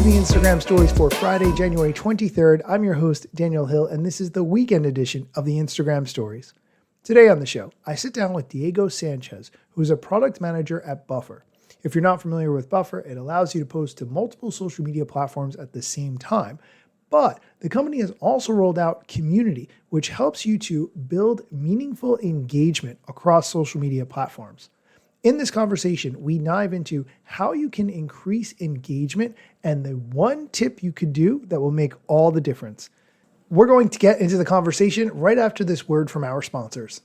the Instagram Stories for Friday, January 23rd. I'm your host, Daniel Hill, and this is the weekend edition of the Instagram Stories. Today on the show, I sit down with Diego Sanchez, who is a product manager at Buffer. If you're not familiar with Buffer, it allows you to post to multiple social media platforms at the same time. But the company has also rolled out Community, which helps you to build meaningful engagement across social media platforms. In this conversation, we dive into how you can increase engagement and the one tip you could do that will make all the difference. We're going to get into the conversation right after this word from our sponsors.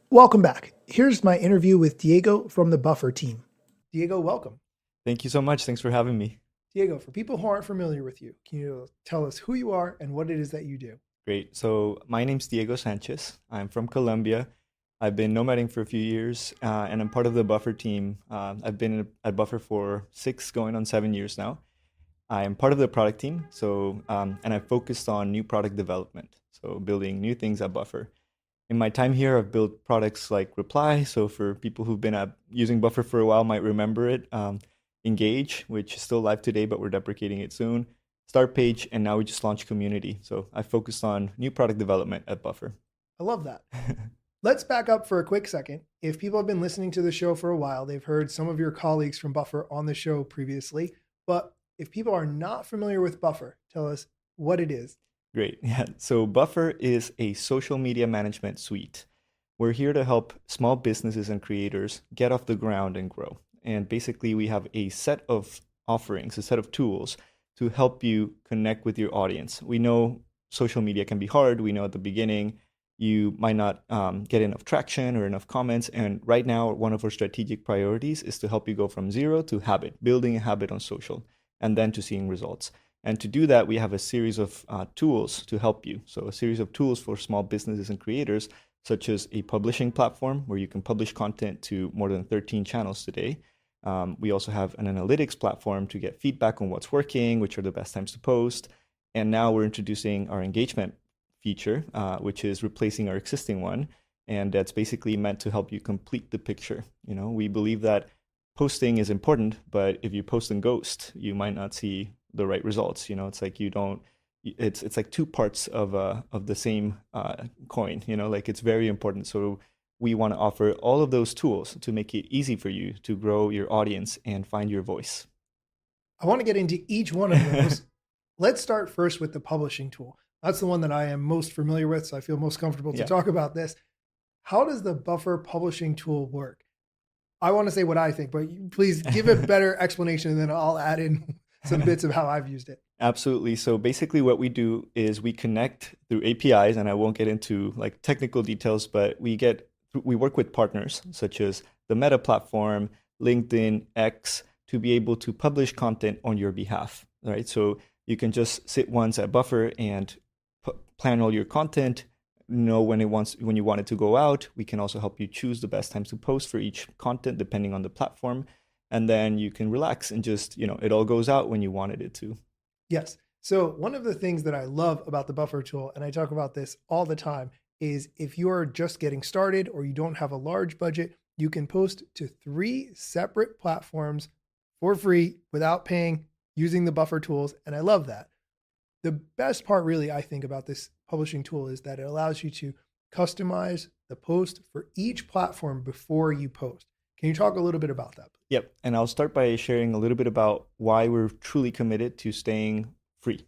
Welcome back. Here's my interview with Diego from the Buffer team. Diego, welcome. Thank you so much. Thanks for having me. Diego, for people who aren't familiar with you, can you tell us who you are and what it is that you do? Great. So my name's Diego Sanchez. I'm from Colombia. I've been nomading for a few years, and I'm part of the Buffer team. I've been at Buffer for 6, going on 7 years now. I am part of the product team, and I've focused on new product development, so building new things at Buffer. In my time here, I've built products like Reply. So for people who've been using Buffer for a while might remember it. Engage, which is still live today, but we're deprecating it soon. Start Page, and now we just launched Community. So I focused on new product development at Buffer. I love that. Let's back up for a quick second. If people have been listening to the show for a while, they've heard some of your colleagues from Buffer on the show previously. But if people are not familiar with Buffer, tell us what it is. Great. Yeah. So Buffer is a social media management suite. We're here to help small businesses and creators get off the ground and grow. And basically, we have a set of offerings, a set of tools to help you connect with your audience. We know social media can be hard. We know at the beginning, you might not get enough traction or enough comments. And right now, one of our strategic priorities is to help you go from zero to habit, building a habit on social, and then to seeing results. And to do that, we have a series of tools to help you. So a series of tools for small businesses and creators, such as a publishing platform where you can publish content to more than 13 channels today. We also have an analytics platform to get feedback on what's working, which are the best times to post. And now we're introducing our engagement feature, which is replacing our existing one. And that's basically meant to help you complete the picture. We believe that posting is important, but if you post and ghost, you might not see the right results. It's like it's like two parts of the same coin. Like it's very important. So we want to offer all of those tools to make it easy for you to grow your audience and find your voice. I want to get into each one of those. Let's start first with the publishing tool. That's the one that I am most familiar with, so I feel most comfortable to talk about this. How does the Buffer publishing tool work? I want to say what I think, but please give a better explanation, and then I'll add in some bits of how I've used it. Absolutely. So basically what we do is we connect through APIs, and I won't get into like technical details, but we work with partners such as the Meta platform, LinkedIn, X, to be able to publish content on your behalf, right? So you can just sit once at Buffer and plan all your content, know when you want it to go out. We can also help you choose the best times to post for each content depending on the platform. And then you can relax and just, it all goes out when you wanted it to. Yes. So one of the things that I love about the Buffer tool, and I talk about this all the time, is if you are just getting started or you don't have a large budget, you can post to 3 separate platforms for free without paying using the Buffer tools. And I love that. The best part really, I think, about this publishing tool is that it allows you to customize the post for each platform before you post. Can you talk a little bit about that? Yep. And I'll start by sharing a little bit about why we're truly committed to staying free.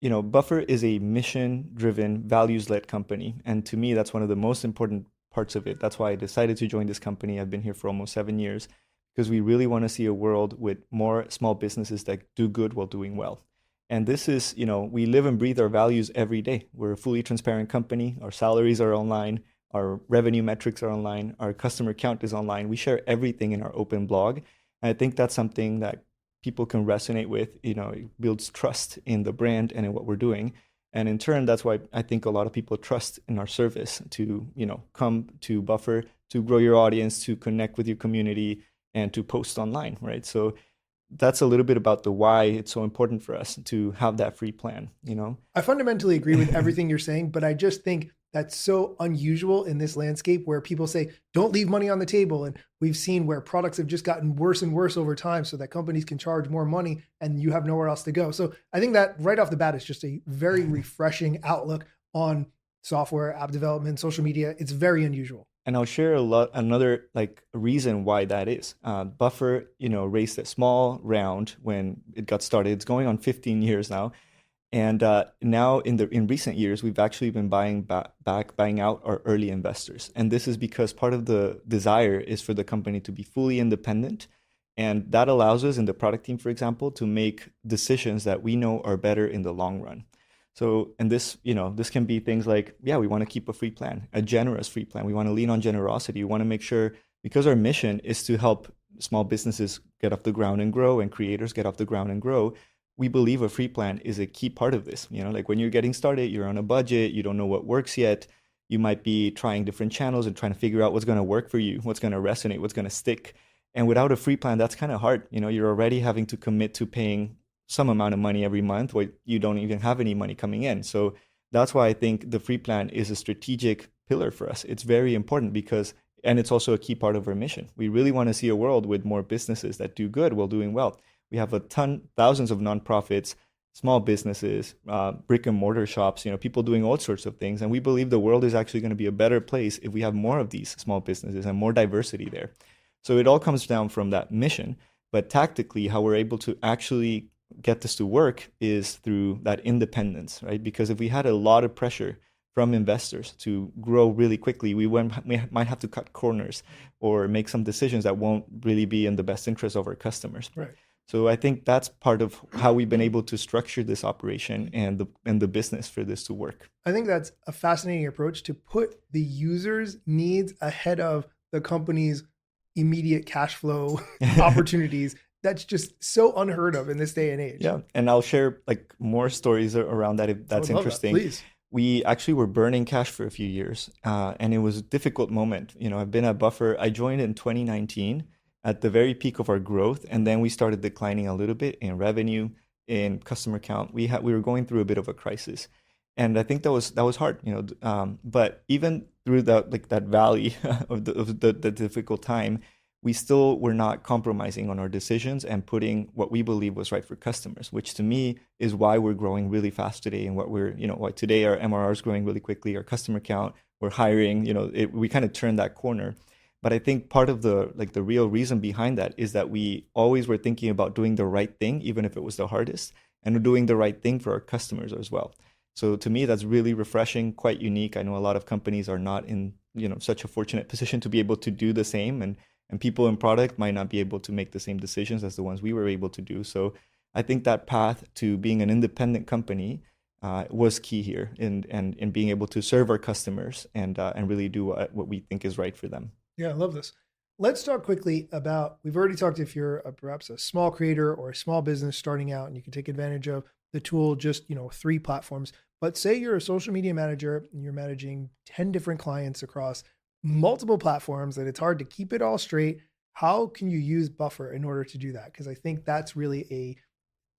Buffer is a mission-driven, values-led company. And to me, that's one of the most important parts of it. That's why I decided to join this company. I've been here for almost 7 years because we really want to see a world with more small businesses that do good while doing well. And this is, we live and breathe our values every day. We're a fully transparent company. Our salaries are online. Our revenue metrics are online. Our customer count is online. We share everything in our open blog. And I think that's something that people can resonate with. It builds trust in the brand and in what we're doing. And in turn, that's why I think a lot of people trust in our service to, come to Buffer, to grow your audience, to connect with your community, and to post online, right? So that's a little bit about the why it's so important for us to have that free plan, I fundamentally agree with everything you're saying, but I just think that's so unusual in this landscape where people say, don't leave money on the table. And we've seen where products have just gotten worse and worse over time so that companies can charge more money and you have nowhere else to go. So I think that right off the bat is just a very refreshing outlook on software, app development, social media. It's very unusual. And I'll share another like reason why that is. Buffer, raised a small round when it got started. It's going on 15 years now. And now in recent years, we've actually been buying out our early investors. And this is because part of the desire is for the company to be fully independent. And that allows us in the product team, for example, to make decisions that we know are better in the long run. So, and this can be things like, yeah, we want to keep a free plan, a generous free plan. We want to lean on generosity. We want to make sure, because our mission is to help small businesses get off the ground and grow and creators get off the ground and grow, we believe a free plan is a key part of this. Like when you're getting started, you're on a budget, you don't know what works yet. You might be trying different channels and trying to figure out what's going to work for you, what's going to resonate, what's going to stick. And without a free plan, that's kind of hard. You're already having to commit to paying some amount of money every month where you don't even have any money coming in. So that's why I think the free plan is a strategic pillar for us. It's very important and it's also a key part of our mission. We really want to see a world with more businesses that do good while doing well. We have thousands of nonprofits, small businesses, brick and mortar shops, people doing all sorts of things. And we believe the world is actually going to be a better place if we have more of these small businesses and more diversity there. So it all comes down from that mission. But tactically, how we're able to actually get this to work is through that independence, right? Because if we had a lot of pressure from investors to grow really quickly, we might have to cut corners or make some decisions that won't really be in the best interest of our customers. Right. So I think that's part of how we've been able to structure this operation and the business for this to work. I think that's a fascinating approach to put the user's needs ahead of the company's immediate cash flow opportunities. That's just so unheard of in this day and age. Yeah, and I'll share like more stories around that if that's interesting. Please. We actually were burning cash for a few years, and it was a difficult moment. I've been at Buffer. I joined in 2019. At the very peak of our growth, and then we started declining a little bit in revenue, in customer count. We were going through a bit of a crisis, and I think that was hard, But even through that valley of the difficult time, we still were not compromising on our decisions and putting what we believe was right for customers, which to me is why we're growing really fast today, and why today our MRR is growing really quickly, our customer count, we're hiring. We kind of turned that corner. But I think part of the real reason behind that is that we always were thinking about doing the right thing, even if it was the hardest, and doing the right thing for our customers as well. So to me, that's really refreshing, quite unique. I know a lot of companies are not in such a fortunate position to be able to do the same, and people in product might not be able to make the same decisions as the ones we were able to do. So I think that path to being an independent company was key here in being able to serve our customers and really do what we think is right for them. Yeah, I love this. Let's talk quickly about, we've already talked if you're perhaps a small creator or a small business starting out and you can take advantage of the tool, just, 3 platforms. But say you're a social media manager and you're managing 10 different clients across multiple platforms and it's hard to keep it all straight. How can you use Buffer in order to do that? Because I think that's really a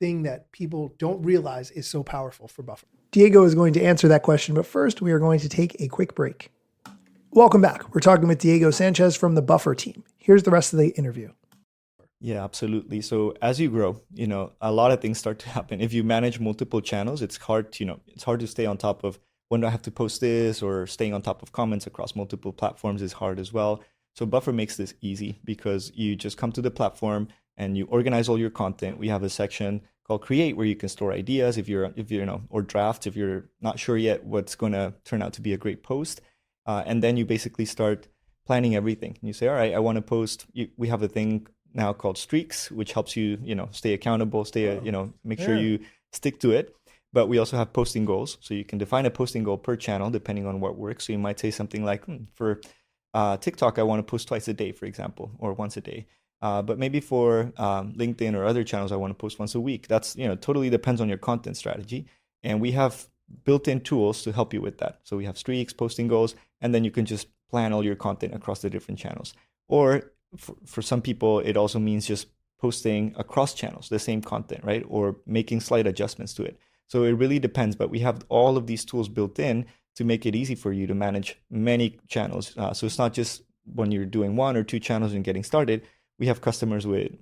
thing that people don't realize is so powerful for Buffer. Diego is going to answer that question, but first we are going to take a quick break. Welcome back. We're talking with Diego Sanchez from the Buffer team. Here's the rest of the interview. Yeah, absolutely. So as you grow, a lot of things start to happen. If you manage multiple channels, it's hard to stay on top of when do I have to post this, or staying on top of comments across multiple platforms is hard as well. So Buffer makes this easy because you just come to the platform and you organize all your content. We have a section called Create where you can store ideas or drafts if you're not sure yet what's going to turn out to be a great post. And then you basically start planning everything. And you say, all right, I want to post. We have a thing now called Streaks, which helps you, stay accountable, make sure you stick to it. But we also have posting goals. So you can define a posting goal per channel depending on what works. So you might say something like, for TikTok, I want to post twice a day, for example, or once a day. But maybe for LinkedIn or other channels, I want to post once a week. That's, totally depends on your content strategy. And we have built-in tools to help you with that. So we have Streaks, posting goals, and then you can just plan all your content across the different channels. Or for some people, it also means just posting across channels, the same content, right? Or making slight adjustments to it. So it really depends, but we have all of these tools built in to make it easy for you to manage many channels. So it's not just when you're doing 1 or 2 channels and getting started. We have customers with,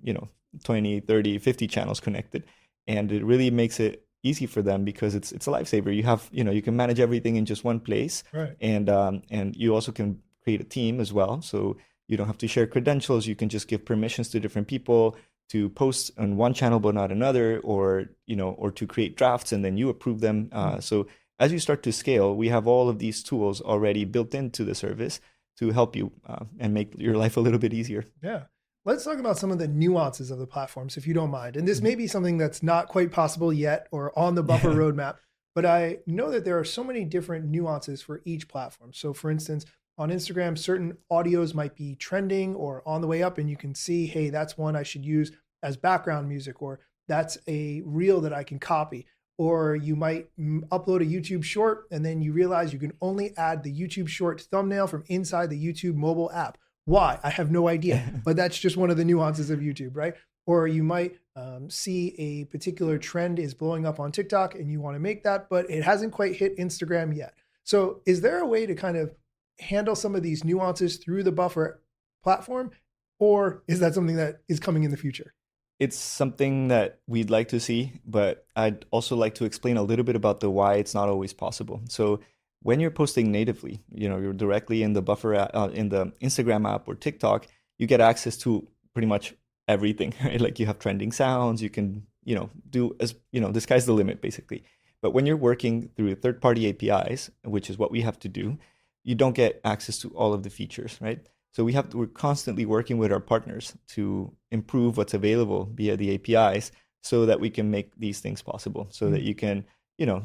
20, 30, 50 channels connected. And it really makes it easy for them because it's a lifesaver. You have, you can manage everything in just one place. Right. And you also can create a team as well. So you don't have to share credentials. You can just give permissions to different people to post on one channel but not another, or to create drafts and then you approve them. So as you start to scale, we have all of these tools already built into the service to help you and make your life a little bit easier. Yeah. Let's talk about some of the nuances of the platforms, if you don't mind. And this may be something that's not quite possible yet or on the Buffer roadmap, but I know that there are so many different nuances for each platform. So for instance, on Instagram, certain audios might be trending or on the way up, and you can see, hey, that's one I should use as background music, or that's a reel that I can copy. Or you might upload a YouTube short, and then you realize you can only add the YouTube short thumbnail from inside the YouTube mobile app. Why? I have no idea, but that's just one of the nuances of YouTube, right? Or you might see a particular trend is blowing up on TikTok and you want to make that, but it hasn't quite hit Instagram yet. So is there a way to kind of handle some of these nuances through the Buffer platform, or is that something that is coming in the future? It's something that we'd like to see, but I'd also like to explain a little bit about the why it's not always possible. So when you're posting natively, you're directly in the Buffer in the Instagram app or TikTok, you get access to pretty much everything, right? Like you have trending sounds, you can, do as, the sky's the limit basically. But when you're working through third-party APIs, which is what we have to do, you don't get access to all of the features, right? So we're constantly working with our partners to improve what's available via the APIs so that we can make these things possible, so that you can,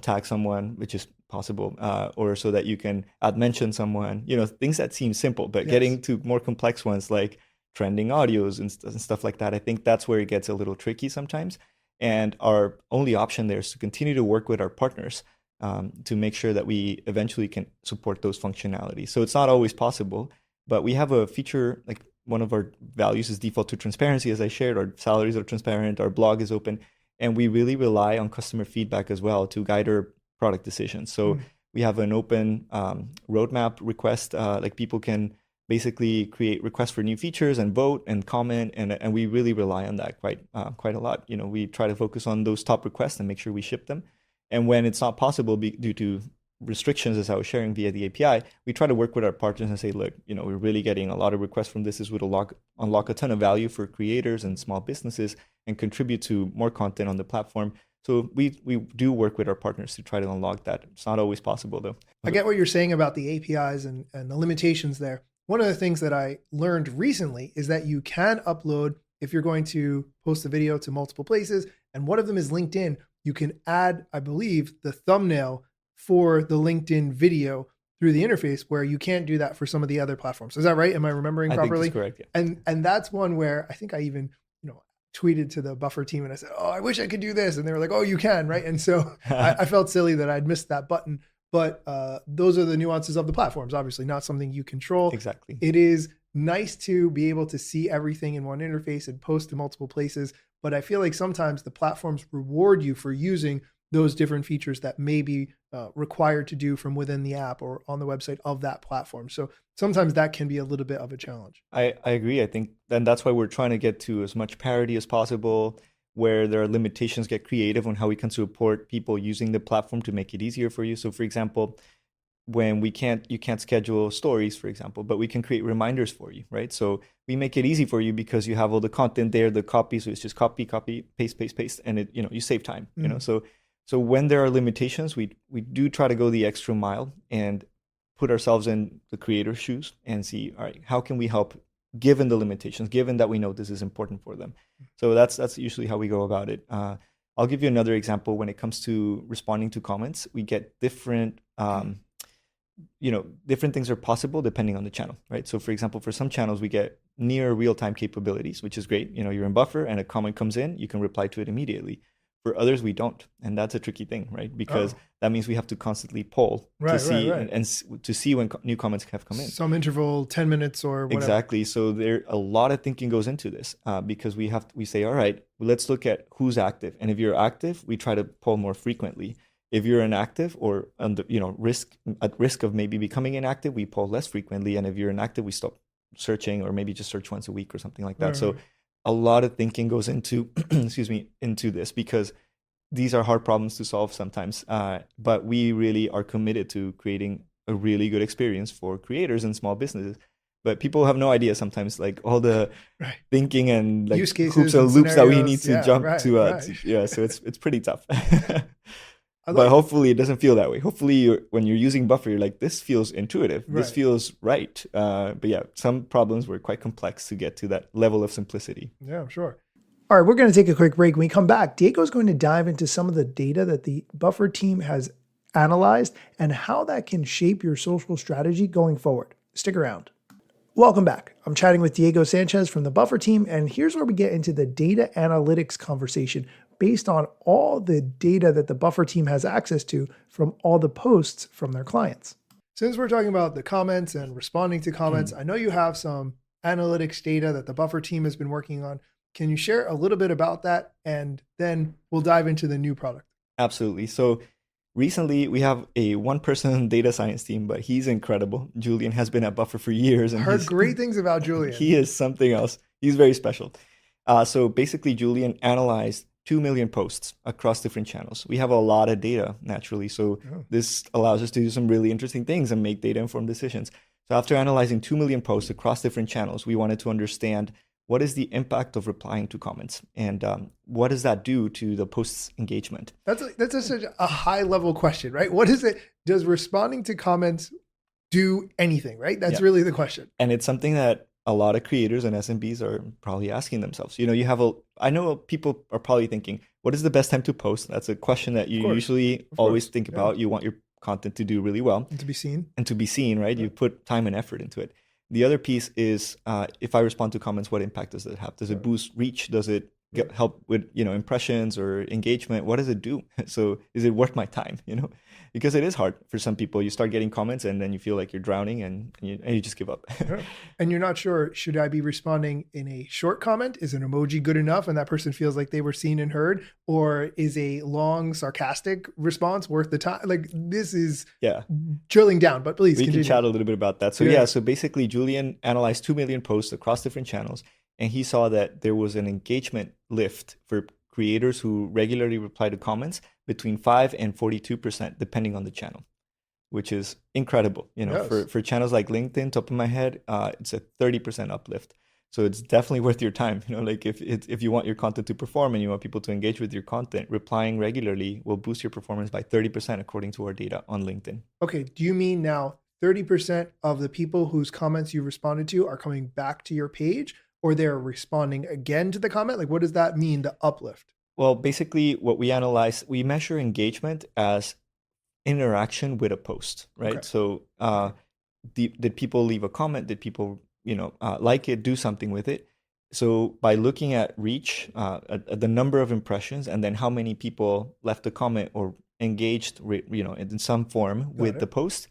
tag someone, which is possible, or so that you can mention someone, things that seem simple, but getting to more complex ones like trending audios and stuff like that, I think that's where it gets a little tricky sometimes. And our only option there is to continue to work with our partners to make sure that we eventually can support those functionalities. So it's not always possible, but we have a feature, like one of our values is default to transparency, as I shared. Our salaries are transparent, our blog is open, and we really rely on customer feedback as well to guide our product decisions. So we have an open roadmap request, like people can basically create requests for new features and vote and comment, and we really rely on that quite a lot. We try to focus on those top requests and make sure we ship them. And when it's not possible due to restrictions, as I was sharing via the API, we try to work with our partners and say, look, we're really getting a lot of requests from this. This would unlock a ton of value for creators and small businesses and contribute to more content on the platform. So we do work with our partners to try to unlock that. It's not always possible, though. I get what you're saying about the APIs and the limitations there. One of the things that I learned recently is that you can upload, if you're going to post a video, to multiple places, and one of them is LinkedIn, you can add, I believe, the thumbnail for the LinkedIn video through the interface, where you can't do that for some of the other platforms. Is that right? Am I remembering properly? I think that's correct, yeah. And that's one where I think I even, tweeted to the Buffer team and I said, oh, I wish I could do this. And they were like, oh, you can, right? And so I felt silly that I'd missed that button. But those are the nuances of the platforms, obviously not something you control. Exactly. It is nice to be able to see everything in one interface and post to multiple places. But I feel like sometimes the platforms reward you for using those different features that may be required to do from within the app or on the website of that platform. So sometimes that can be a little bit of a challenge. I agree. I think, and that's why we're trying to get to as much parity as possible. Where there are limitations, get creative on how we can support people using the platform to make it easier for you. So for example, when you can't schedule stories, for example, but we can create reminders for you, right? So we make it easy for you because you have all the content there, the copy. So it's just copy, paste, and you save time, So when there are limitations, we do try to go the extra mile and put ourselves in the creator's shoes and see, all right, how can we help given the limitations, given that we know this is important for them. So that's usually how we go about it. I'll give you another example. When it comes to responding to comments, we get different, different things are possible depending on the channel, right? So for example, for some channels, we get near real-time capabilities, which is great. You're in Buffer and a comment comes in, you can reply to it immediately. For others, we don't. And that's a tricky thing, right? Because that means we have to constantly poll to see and to see when new comments have come in. Some interval, 10 minutes or whatever. Exactly. So a lot of thinking goes into this because we say, all right, let's look at who's active. And if you're active, we try to poll more frequently. If you're inactive or under, at risk of maybe becoming inactive, we poll less frequently. And if you're inactive, we stop searching or maybe just search once a week or something like that. So Right. a lot of thinking goes into, excuse me, into this because these are hard problems to solve sometimes. But we really are committed to creating a really good experience for creators and small businesses. But people have no idea sometimes, like all the Right. thinking and like Use hoops cases and and loops that we need scenarios. to Yeah. jump Right. to Right. yeah. So it's pretty tough. I But like. hopefully it doesn't feel that way. Hopefully when you're using Buffer, you're like, this feels intuitive. This Right. feels right. But yeah, some problems were quite complex to get to that level of simplicity. Yeah, I'm sure. All right, we're going to take a quick break. When we come back, Diego's going to dive into some of the data that the Buffer team has analyzed and how that can shape your social strategy going forward. Stick around. Welcome back. I'm chatting with Diego Sanchez from the Buffer team, and here's where we get into the data analytics conversation based on all the data that the Buffer team has access to from all the posts from their clients. Since we're talking about the comments and responding to comments, I know you have some analytics data that the Buffer team has been working on. Can you share a little bit about that? And then we'll dive into the new product. Absolutely. So recently we have a one-person data science team, but he's incredible. Julian has been at Buffer for years, and Heard great things about Julian. he is something else. He's very special. So basically, Julian analyzed 2 million posts across different channels. We have a lot of data naturally, so this allows us to do some really interesting things and make data-informed decisions. So after analyzing 2 million posts across different channels, we wanted to understand what is the impact of replying to comments, and what does that do to the post's engagement? That's such a high level question, right? What is it? Does responding to comments do anything, right? That's really the question. And it's something that a lot of creators and SMBs are probably asking themselves. I know people are probably thinking, what is the best time to post? That's a question that you usually always think about. You want your content to do really well. And to be seen. And to be seen, right? You put time and effort into it. The other piece is, if I respond to comments, what impact does it have? Does it boost reach? Does it help with impressions or engagement? What does it do? So is it worth my time? Because it is hard for some people. You start getting comments and then you feel like you're drowning and you just give up. And you're not sure, should I be responding in a short comment? Is an emoji good enough and that person feels like they were seen and heard? Or is a long sarcastic response worth the time? Like, this is drilling down, but please we continue. can chat a little bit about that. So so basically Julian analyzed 2 million posts across different channels, and he saw that there was an engagement lift for creators who regularly reply to comments between 5 and 42%, depending on the channel, which is incredible. For channels like LinkedIn, top of my head, it's a 30% uplift. So it's definitely worth your time. Like if you want your content to perform and you want people to engage with your content, replying regularly will boost your performance by 30% according to our data on LinkedIn. Okay, do you mean now 30% of the people whose comments you responded to are coming back to your page, or they're responding again to the comment? Like, what does that mean, the uplift? Well, basically what we analyze, we measure engagement as interaction with a post, right? Okay. So did people leave a comment? Did people, like it, do something with it? So by looking at reach, at the number of impressions, and then how many people left a comment or engaged, in some form with the post,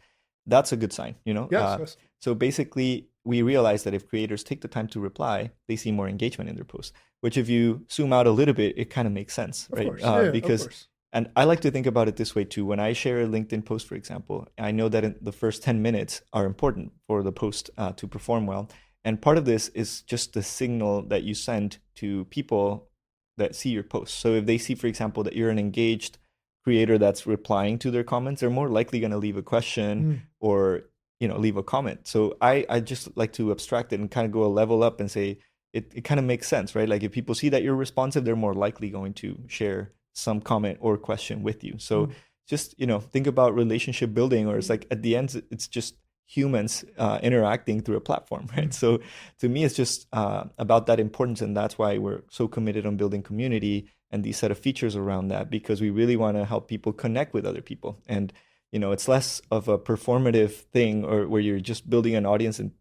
that's a good sign, Yes. So basically, we realize that if creators take the time to reply, they see more engagement in their posts, which if you zoom out a little bit, it kind of makes sense, right? Of course. Because, of course. And I like to think about it this way too. When I share a LinkedIn post, for example, I know that in the first 10 minutes are important for the post to perform well. And part of this is just the signal that you send to people that see your post. So if they see, for example, that you're an engaged creator that's replying to their comments, they're more likely going to leave a question or leave a comment. So I just like to abstract it and kind of go a level up and say it kind of makes sense, right? Like if people see that you're responsive, they're more likely going to share some comment or question with you. So just think about relationship building, or it's like at the end it's just humans interacting through a platform, right? So to me it's just about that importance, and that's why we're so committed on building community and these set of features around that, because we really want to help people connect with other people. And it's less of a performative thing or where you're just building an audience and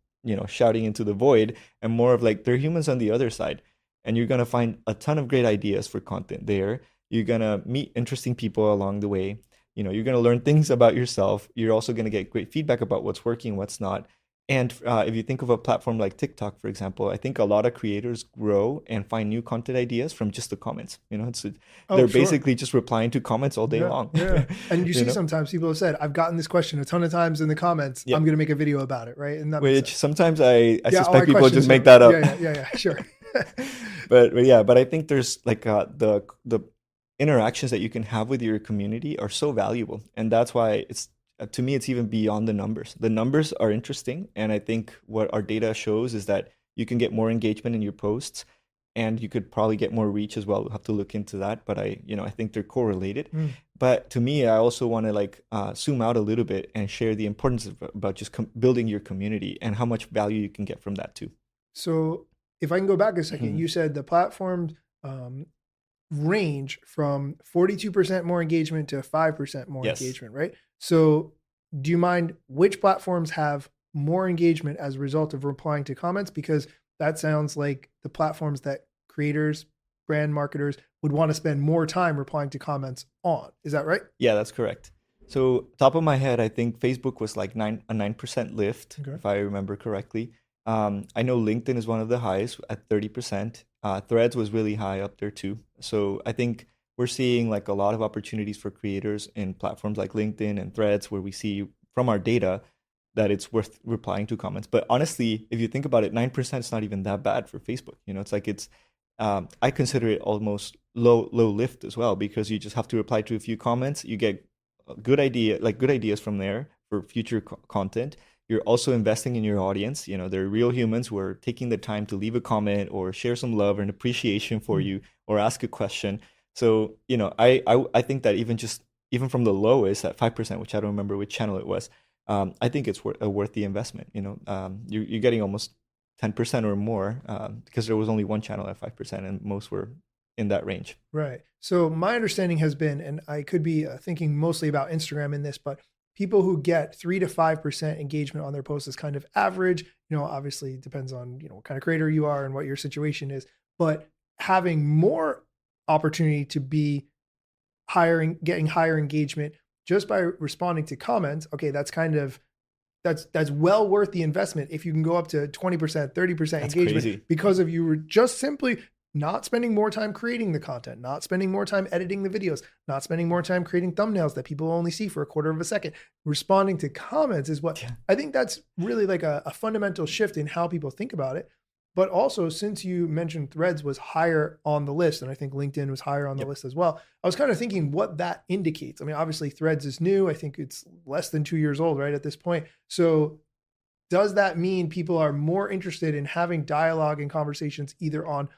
shouting into the void, and more of like, they're humans on the other side, and you're going to find a ton of great ideas for content there. You're going to meet interesting people along the way. You're going to learn things about yourself. You're also going to get great feedback about what's working, what's not. And if you think of a platform like TikTok, for example, I think a lot of creators grow and find new content ideas from just the comments. Oh, They're sure. basically just replying to comments all day Yeah, long. yeah. And you you see know, sometimes people have said, I've gotten this question a ton of times in the comments. yeah. I'm going to make a video about it, right? And that makes Which sense. sometimes I Yeah. Oh, I suspect people question just make too. that Yeah, up. yeah, yeah, yeah. Sure. But yeah, but I think there's like the interactions that you can have with your community are so valuable, and that's why it's to me it's even beyond the numbers. The numbers are interesting, and I think what our data shows is that you can get more engagement in your posts, and you could probably get more reach as well. We'll have to look into that, but I think they're correlated. Mm. But to me, I also want to like zoom out a little bit and share the importance about just building your community and how much value you can get from that too. So if I can go back a second, Mhm. you said the platforms um, range from 42% more engagement to 5% more Yes. engagement, right? So do you mind which platforms have more engagement as a result of replying to comments? Because that sounds like the platforms that creators, brand marketers would want to spend more time replying to comments on. Is that right? Yeah, that's correct. So top of my head, I think Facebook was like 9% lift, Okay. if I remember correctly. I know LinkedIn is one of the highest at 30%. Threads was really high up there too. So I think we're seeing like a lot of opportunities for creators in platforms like LinkedIn and Threads where we see from our data that it's worth replying to comments. But honestly, if you think about it, 9% is not even that bad for Facebook. It's like I consider it almost low lift as well because you just have to reply to a few comments. You get good ideas from there for future content. You're also investing in your audience. They're real humans who are taking the time to leave a comment or share some love and appreciation for Mm. you or ask a question. So, I think that even from the lowest at 5%, which I don't remember which channel it was, I think it's worth the investment. You're getting almost 10% or more because there was only one channel at 5% and most were in that range. Right. So my understanding has been, and I could be thinking mostly about Instagram in this, but people who get 3 to 5% engagement on their posts is kind of average. Obviously it depends on what kind of creator you are and what your situation is, but having more opportunity to be getting higher engagement just by responding to comments. Okay, that's well worth the investment if you can go up to 20%, 30% That's engagement crazy. because of you were just simply not spending more time creating the content, not spending more time editing the videos, not spending more time creating thumbnails that people only see for a quarter of a second. Responding to comments is what Yeah. I think that's really like a fundamental shift in how people think about it. But also, since you mentioned Threads was higher on the list, and I think LinkedIn was higher on the Yep. list as well, I was kind of thinking what that indicates. I mean, obviously, Threads is new. I think it's less than 2 years old, right, at this point. So, does that mean people are more interested in having dialogue and conversations either on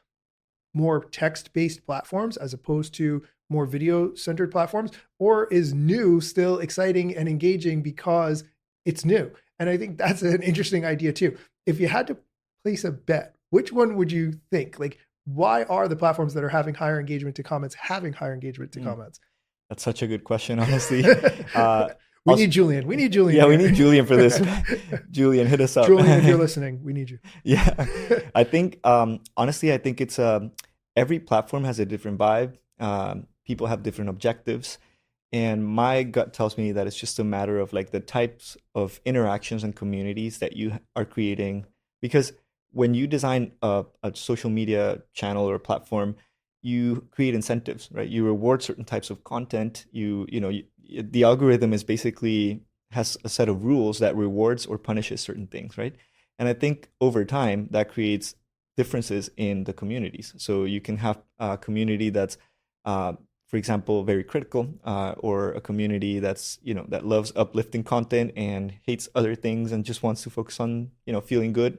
more text-based platforms as opposed to more video-centered platforms? Or is new still exciting and engaging because it's new? And I think that's an interesting idea too. If you had to place a bet, which one would you think? Like, why are the platforms that are having higher engagement to comments having higher engagement to Mm. comments? That's such a good question, honestly. Uh, We need Julian. We need Julian yeah, we here. need Julian for this. Julian, hit us up. Julian, if you're listening, we need you. Yeah, I think honestly, I think it's every platform has a different vibe. People have different objectives, and my gut tells me that it's just a matter of like the types of interactions and communities that you are creating. Because when you design a social media channel or platform, you create incentives, right? You reward certain types of content. The algorithm is basically has a set of rules that rewards or punishes certain things, right? And I think over time that creates differences in the communities. So you can have a community that's, for example, very critical, or a community that's that loves uplifting content and hates other things and just wants to focus on feeling good.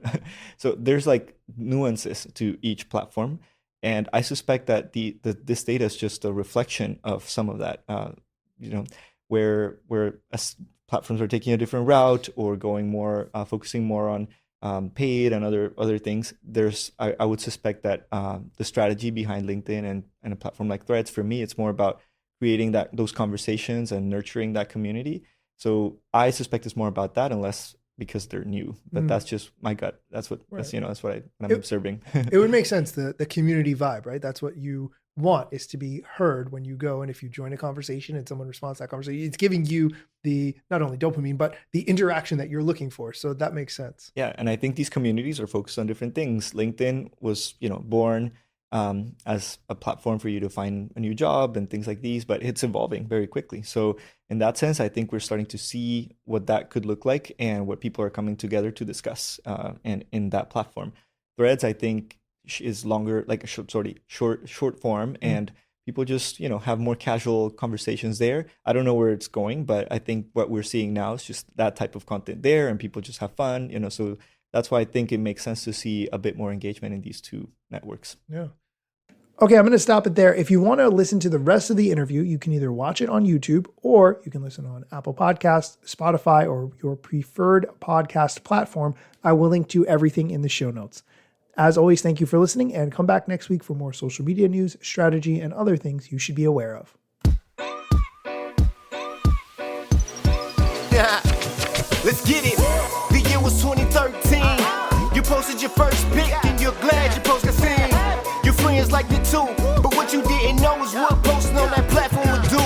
So there's like nuances to each platform, and I suspect that this data is just a reflection of some of that. You know, where platforms are taking a different route or going more focusing more on paid and other things. I would suspect that the strategy behind LinkedIn and a platform like Threads, for me, it's more about creating those conversations and nurturing that community. So I suspect it's more about that, unless because they're new. But that's just my gut. That's what Right. that's what I'm observing. It would make sense, the community vibe, right? That's what you want is to be heard when you go. And if you join a conversation and someone responds to that conversation, it's giving you the, not only dopamine, but the interaction that you're looking for. So that makes sense. Yeah. And I think these communities are focused on different things. LinkedIn was, born as a platform for you to find a new job and things like these, but it's evolving very quickly. So in that sense, I think we're starting to see what that could look like and what people are coming together to discuss and in that platform. Threads, I think, is longer, like a short form, and people just have more casual conversations there. I don't know where it's going, but I think what we're seeing now is just that type of content there, and people just have fun, so that's why I think it makes sense to see a bit more engagement in these two networks. Yeah. Okay, I'm going to stop it there. If you want to listen to the rest of the interview, you can either watch it on YouTube or you can listen on Apple Podcasts, Spotify, or your preferred podcast platform. I will link to everything in the show notes. As always, thank you for listening, and come back next week for more social media news, strategy, and other things you should be aware of. Let's get it. The year was 2013. You posted your first pic and you're glad you posted a scene. Your friends liked it too, but what you didn't know is what posting on that platform would do.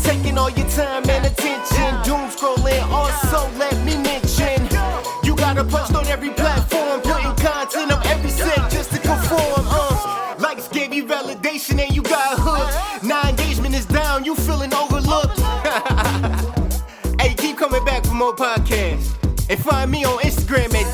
Taking all your time and attention, doom scrolling. Also, let me mention, you gotta post on every platform, putting content on every set just to conform. Likes gave you validation and you got hooked. Now engagement is down, you feeling overlooked. Hey, keep coming back for more podcasts. And find me on Instagram at